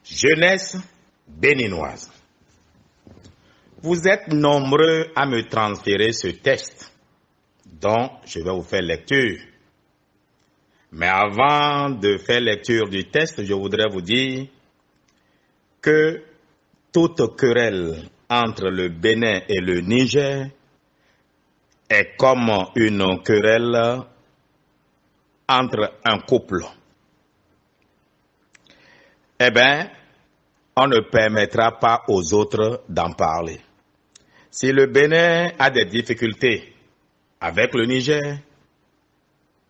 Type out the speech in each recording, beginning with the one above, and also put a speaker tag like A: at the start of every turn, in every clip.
A: Jeunesse béninoise. Vous êtes nombreux à me transférer ce texte, dont je vais vous faire lecture. Mais avant de faire lecture du texte, je voudrais vous dire que toute querelle entre le Bénin et le Niger est comme une querelle entre un couple. Eh bien, on ne permettra pas aux autres d'en parler. Si le Bénin a des difficultés avec le Niger,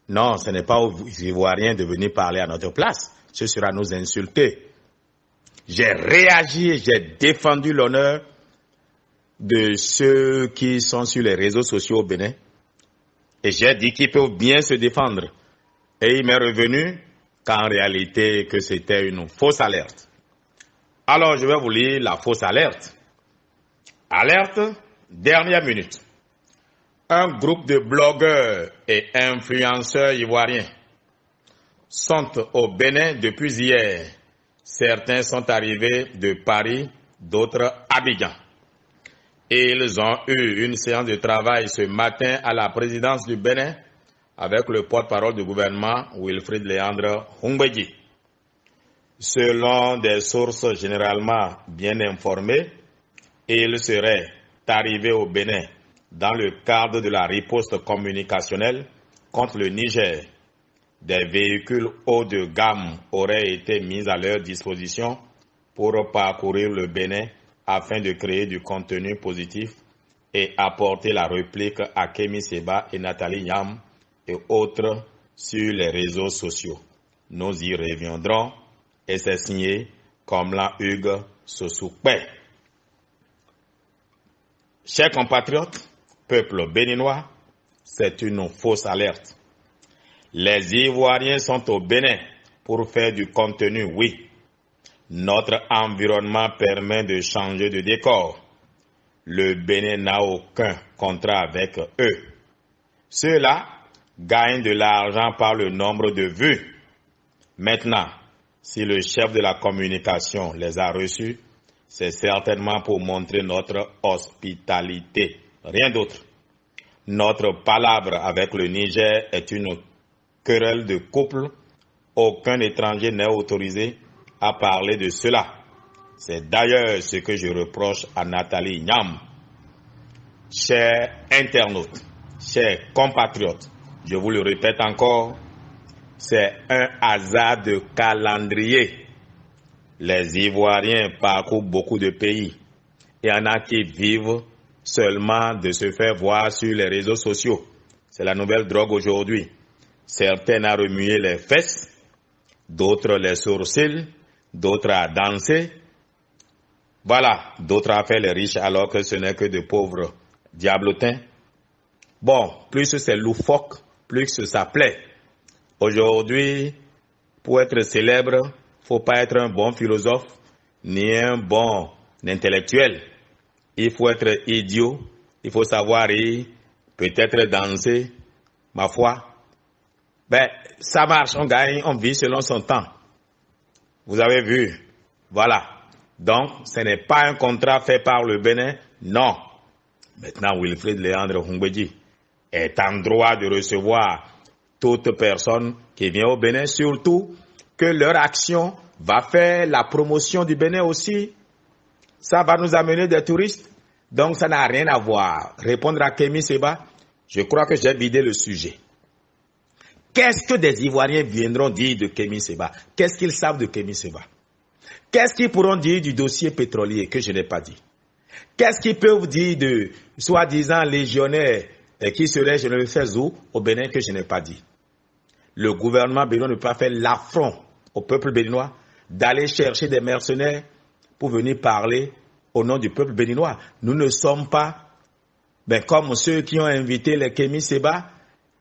A: non, ce n'est pas aux Ivoiriens de venir parler à notre place. Ce sera nous insulter. J'ai réagi et j'ai défendu l'honneur de ceux qui sont sur les réseaux sociaux au Bénin. Et j'ai dit qu'ils peuvent bien se défendre. Et il m'est revenu qu'en réalité, que c'était une fausse alerte. Alors, je vais vous lire la fausse alerte. Alerte, dernière minute. Un groupe de blogueurs et influenceurs ivoiriens sont au Bénin depuis hier. Certains sont arrivés de Paris, d'autres Abidjan. Et ils ont eu une séance de travail ce matin à la présidence du Bénin avec le porte-parole du gouvernement, Wilfrid Léandre Humbedji. Selon des sources généralement bien informées, ils seraient arrivés au Bénin dans le cadre de la riposte communicationnelle contre le Niger. Des véhicules haut de gamme auraient été mis à leur disposition pour parcourir le Bénin afin de créer du contenu positif et apporter la réplique à Kémi Séba et Nathalie Yam et autres sur les réseaux sociaux. Nous y reviendrons et c'est signé Komlan Hugues Sossoukpe. Chers compatriotes, peuple béninois, c'est une fausse alerte. Les Ivoiriens sont au Bénin pour faire du contenu, oui. Notre environnement permet de changer de décor. Le Bénin n'a aucun contrat avec eux. Ceux-là gagnent de l'argent par le nombre de vues. Maintenant, si le chef de la communication les a reçus, c'est certainement pour montrer notre hospitalité. Rien d'autre. Notre palabre avec le Niger est une querelle de couple. Aucun étranger n'est autorisé à parler de cela. C'est d'ailleurs ce que je reproche à Nathalie Yam. Chers internautes, chers compatriotes, je vous le répète encore, c'est un hasard de calendrier. Les Ivoiriens parcourent beaucoup de pays. Il y en a qui vivent seulement de se faire voir sur les réseaux sociaux. C'est la nouvelle drogue aujourd'hui. Certains ont remué les fesses, d'autres les sourcils, d'autres à danser. Voilà, d'autres à faire les riches alors que ce n'est que de pauvres diablotins. Bon, plus c'est loufoque, plus ça plaît. Aujourd'hui, pour être célèbre, faut pas être un bon philosophe, ni un bon intellectuel. Il faut être idiot, il faut savoir rire, peut-être danser, ma foi. Ben, ça marche, on gagne, on vit selon son temps. Vous avez vu, voilà. Donc, ce n'est pas un contrat fait par le Bénin, non. Maintenant, Wilfrid Léandre Humbedji est en droit de recevoir toute personne qui vient au Bénin, surtout que leur action va faire la promotion du Bénin aussi. Ça va nous amener des touristes. Donc, ça n'a rien à voir. Répondre à Kémi Séba, je crois que j'ai vidé le sujet. Qu'est-ce que des Ivoiriens viendront dire de Kémi Séba? Qu'est-ce qu'ils savent de Kémi Séba? Qu'est-ce qu'ils pourront dire du dossier pétrolier que je n'ai pas dit? Qu'est-ce qu'ils peuvent dire de soi-disant légionnaires qui seraient, je ne le sais où, au Bénin que je n'ai pas dit? Le gouvernement béninois ne peut pas faire l'affront au peuple béninois d'aller chercher des mercenaires pour venir parler au nom du peuple béninois. Nous ne sommes pas comme ceux qui ont invité les Kémi Séba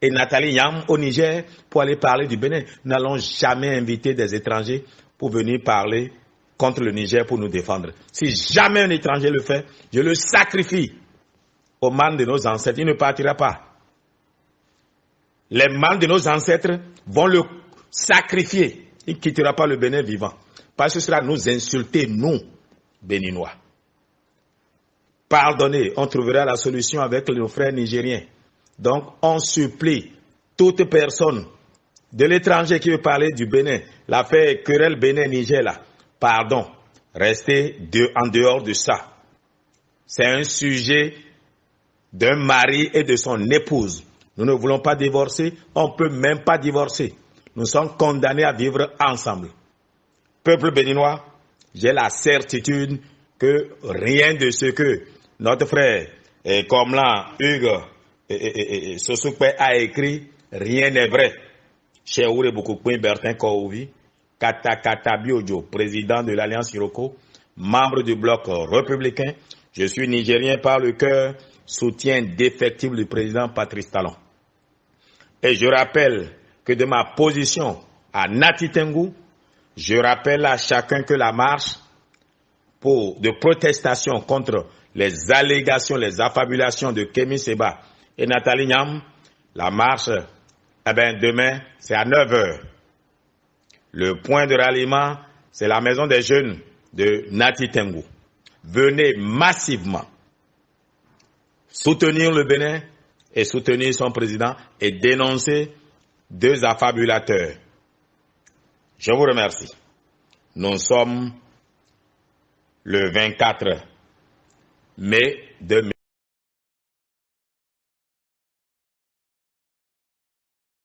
A: et Nathalie Yam au Niger pour aller parler du Bénin. Nous n'allons jamais inviter des étrangers pour venir parler contre le Niger pour nous défendre. Si jamais un étranger le fait, je le sacrifie aux manes de nos ancêtres. Il ne partira pas. Les manes de nos ancêtres vont le sacrifier. Il ne quittera pas le Bénin vivant. parce que cela nous insulter, nous, Béninois. Pardonnez, on trouvera la solution avec nos frères nigériens. Donc, on supplie toute personne de l'étranger qui veut parler du Bénin, l'affaire querelle Bénin-Niger là, pardon, restez en dehors de ça. C'est un sujet d'un mari et de son épouse. Nous ne voulons pas divorcer, on ne peut même pas divorcer. Nous sommes condamnés à vivre ensemble. Peuple béninois, j'ai la certitude que rien de ce que notre frère, comme là, Hugues Sosukpe a écrit, rien n'est vrai. Cher Oure Boukoukouen Bertin Kououi, Kata Biodio, président de l'Alliance Iroko, membre du bloc républicain, je suis nigérien par le cœur, soutien défectible du président Patrice Talon. Et je rappelle que de ma position à Nati Tengou, je rappelle à chacun que la marche de protestation contre les allégations, les affabulations de Kémy Seba et Nathalie Niam, la marche, demain, c'est à 9h. Le point de ralliement, c'est la maison des jeunes de Nati Tengou. Venez massivement soutenir le Bénin et soutenir son président et dénoncer deux affabulateurs. Je vous remercie. Nous sommes le 24 mai 2020.